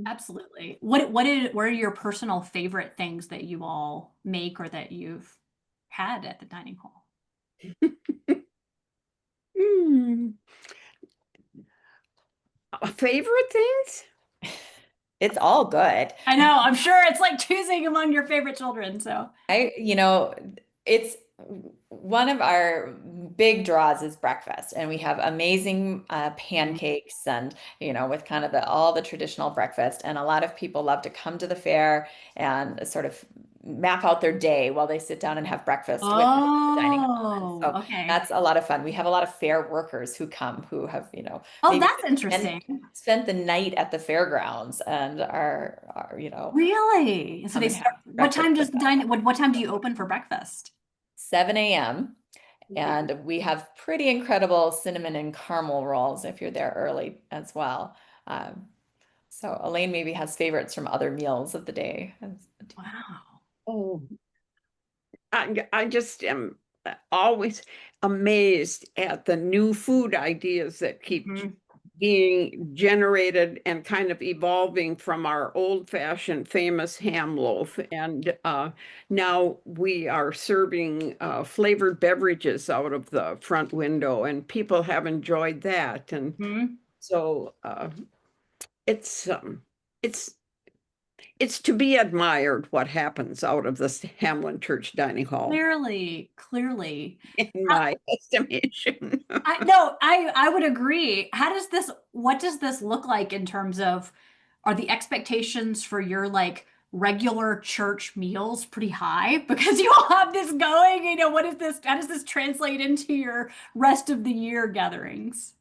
Absolutely. What are your personal favorite things that you all make or that you've had at the dining hall? Hmm. Favorite things? It's all good. I know, I'm sure it's like choosing among your favorite children, so. It's one of our big draws is breakfast, and we have amazing pancakes and, with kind of all the traditional breakfast. And a lot of people love to come to the fair and sort of map out their day while they sit down and have breakfast with us at the dining hall. And Oh, so okay. that's a lot of fun. We have a lot of fair workers who come who have, Oh, maybe that's interesting. spent the night at the fairgrounds and are Really? So come they and have start, what breakfast time with does the us. what time do you open for breakfast? 7 a.m. And we have pretty incredible cinnamon and caramel rolls if you're there early as well. Um, so Elaine maybe has favorites from other meals of the day. Wow. Oh, I just am always amazed at the new food ideas that keep Mhm. being generated and kind of evolving from our old-fashioned famous ham loaf. And now we are serving flavored beverages out of the front window, and people have enjoyed that. And Mhm. so it's it's it's to be admired what happens out of this Hamlin Church dining hall, Clearly, clearly. in How, my estimation. I no, I would agree. What does this look like in terms of, are the expectations for your like regular church meals pretty high? Because you all have this going, how does this translate into your rest of the year gatherings?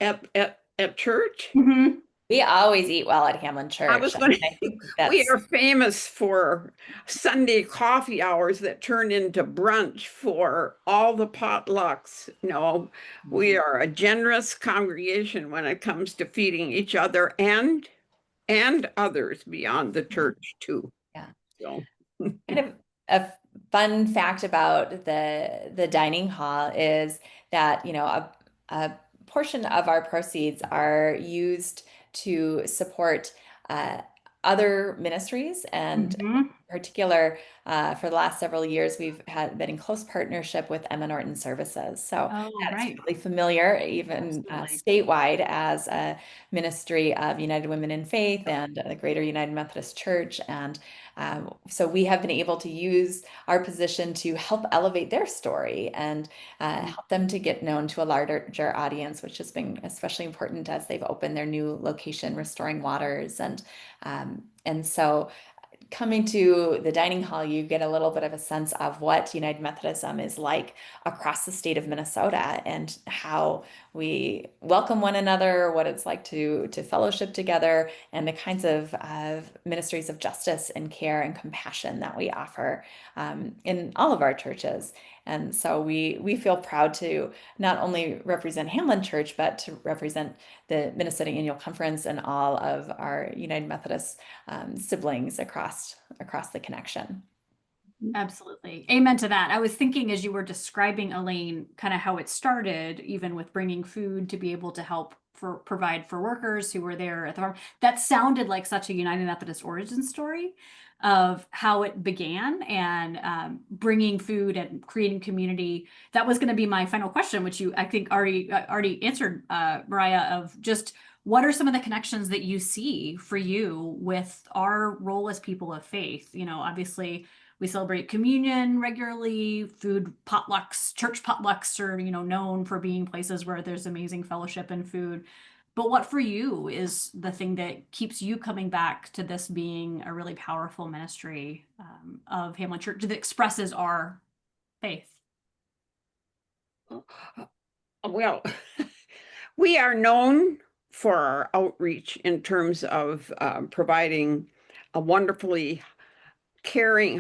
At church. Hmm. We always eat well at Hamlin I Church. was I going mean, to, I think we that's are famous for Sunday coffee hours that turn into brunch for all the potlucks. No, we are a generous congregation when it comes to feeding each other and others beyond the church too. yeah. So, Kind of a fun fact about the dining hall is that, a portion of our proceeds are used to support uh, other ministries. And in Hmm. particular, for the last several years, we've been in close partnership with Emma Norton Services. So Oh, that's right. really familiar, even Absolutely. statewide, as a ministry of United Women in Faith and the Greater United Methodist Church. And so we have been able to use our position to help elevate their story and help them to get known to a larger audience, which has been especially important as they've opened their new location, Restoring Waters. And so coming to the dining hall, you get a little bit of a sense of what United Methodism is like across the state of Minnesota and how we welcome one another, what it's like to fellowship together, and the kinds of ministries of justice and care and compassion that we offer in all of our churches. And so we feel proud to not only represent Hamlin Church, but to represent the Minnesota Annual Conference and all of our United Methodist siblings across the connection. Absolutely. Amen to that. I was thinking as you were describing, Elaine, kind of how it started, even with bringing food to be able to help provide for workers who were there at the farm. That sounded like such a United Methodist origin story of how it began and bringing food and creating community. That was going to be my final question, which you, I think, already answered, Mariah, of just what are some of the connections that you see for you with our role as people of faith? Obviously we celebrate communion regularly. Food potlucks, church potlucks are, known for being places where there's amazing fellowship and food. But what for you is the thing that keeps you coming back to this being a really powerful ministry of Hamlin Church that expresses our faith? well, we are known for our outreach in terms of providing a wonderfully caring,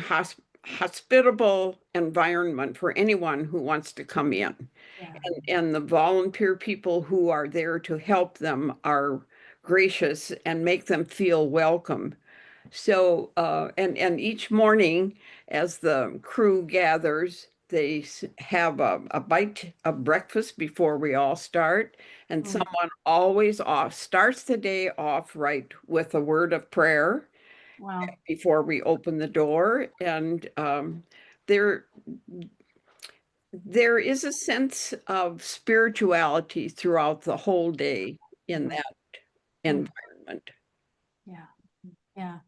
hospitable environment for anyone who wants to come in. Yeah. And the volunteer people who are there to help them are gracious and make them feel welcome. So, and each morning as the crew gathers, they have a bite of breakfast before we all start, and someone always starts the day off right with a word of prayer Wow. before we open the door. And there there is a sense of spirituality throughout the whole day in that environment. Yeah. Yeah.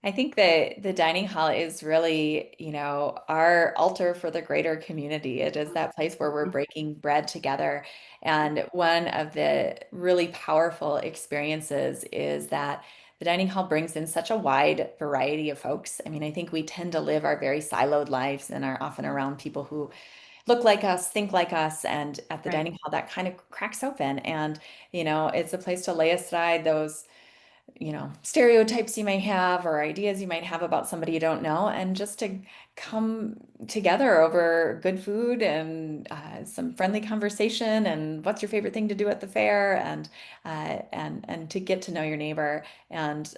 I think the dining hall is really, our altar for the greater community. It is that place where we're breaking bread together. And one of the really powerful experiences is that the dining hall brings in such a wide variety of folks. I mean, I think we tend to live our very siloed lives and are often around people who look like us, think like us. And at the dining hall, that kind of cracks open. And, it's a place to lay aside those stereotypes you might have or ideas you might have about somebody you don't know, and just to come together over good food and some friendly conversation and what's your favorite thing to do at the fair, and to get to know your neighbor, and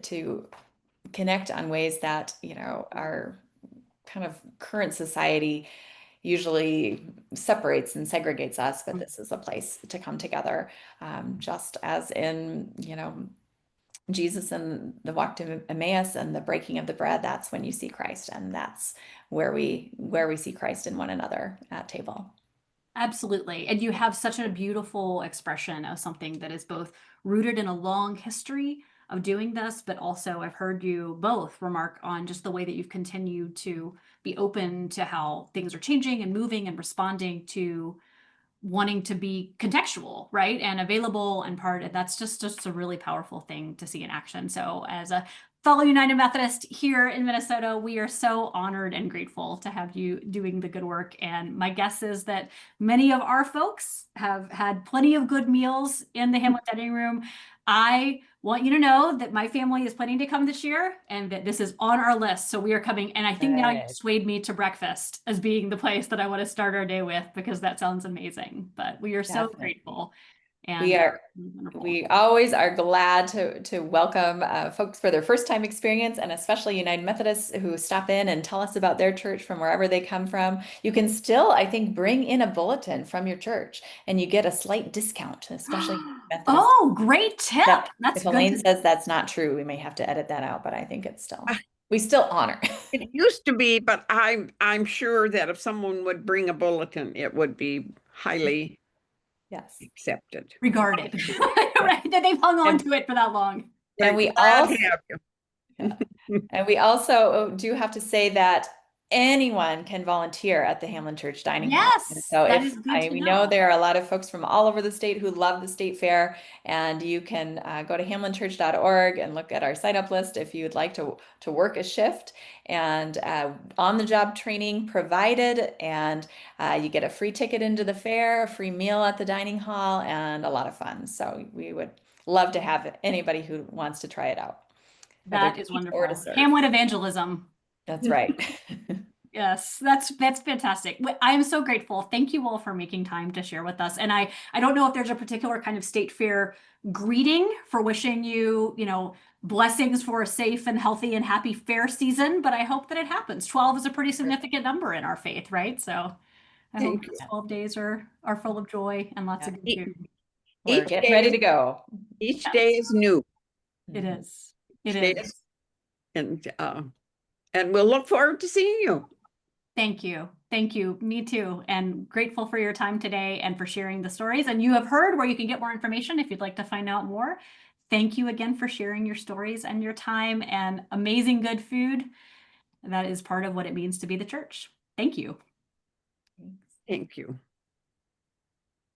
to connect on ways that our kind of current society usually separates and segregates us, but this is a place to come together, just as in, Jesus and the walk to Emmaus and the breaking of the bread. That's when you see Christ, and that's where we see Christ in one another at table. Absolutely. And you have such a beautiful expression of something that is both rooted in a long history of doing this, but also I've heard you both remark on just the way that you've continued to be open to how things are changing and moving and responding to wanting to be contextual, right? And available and part, that's just a really powerful thing to see in action. So as a fellow United Methodist here in Minnesota, we are so honored and grateful to have you doing the good work. And my guess is that many of our folks have had plenty of good meals in the Hamlet dining room. I want you to know that my family is planning to come this year and that this is on our list. So we are coming. And I think now you swayed me to breakfast as being the place that I want to start our day with, because that sounds amazing. But we are so grateful. And we always are glad to welcome folks for their first time experience, and especially United Methodists who stop in and tell us about their church from wherever they come from. You can still, I think, bring in a bulletin from your church and you get a slight discount, especially Methodist. Oh, great tip. That's if Elaine says that's not true, we may have to edit that out, but I think it's still, we still honor. It used to be, but I'm sure that if someone would bring a bulletin, it would be highly accepted. Regarded. Right, that they've hung on to it for that long. And we also and we also do have to say that anyone can volunteer at the Hamlin Church Dining Hall. Yes, so that is good to we know. know there are a lot of folks from all over the state who love the state fair, and you can go to hamlinchurch.org and look at our sign up list if you'd like to work a shift, and on-the-job training provided, and you get a free ticket into the fair, a free meal at the dining hall, and a lot of fun. So we would love to have anybody who wants to try it out. That is wonderful. Hamlet evangelism. That's right. Yes, that's fantastic. I am so grateful. Thank you all for making time to share with us. And I don't know if there's a particular kind of state fair greeting for wishing you, blessings for a safe and healthy and happy fair season, but I hope that it happens. 12 is a pretty significant number in our faith, right? So I hope 12 days are full of joy and lots of good food. We're getting ready to go. Each day is new. It is. It is. And we'll look forward to seeing you. Thank you. Thank you. Me too. And grateful for your time today and for sharing the stories. And you have heard where you can get more information if you'd like to find out more. Thank you again for sharing your stories and your time and amazing good food. That is part of what it means to be the church. Thank you. Thank you.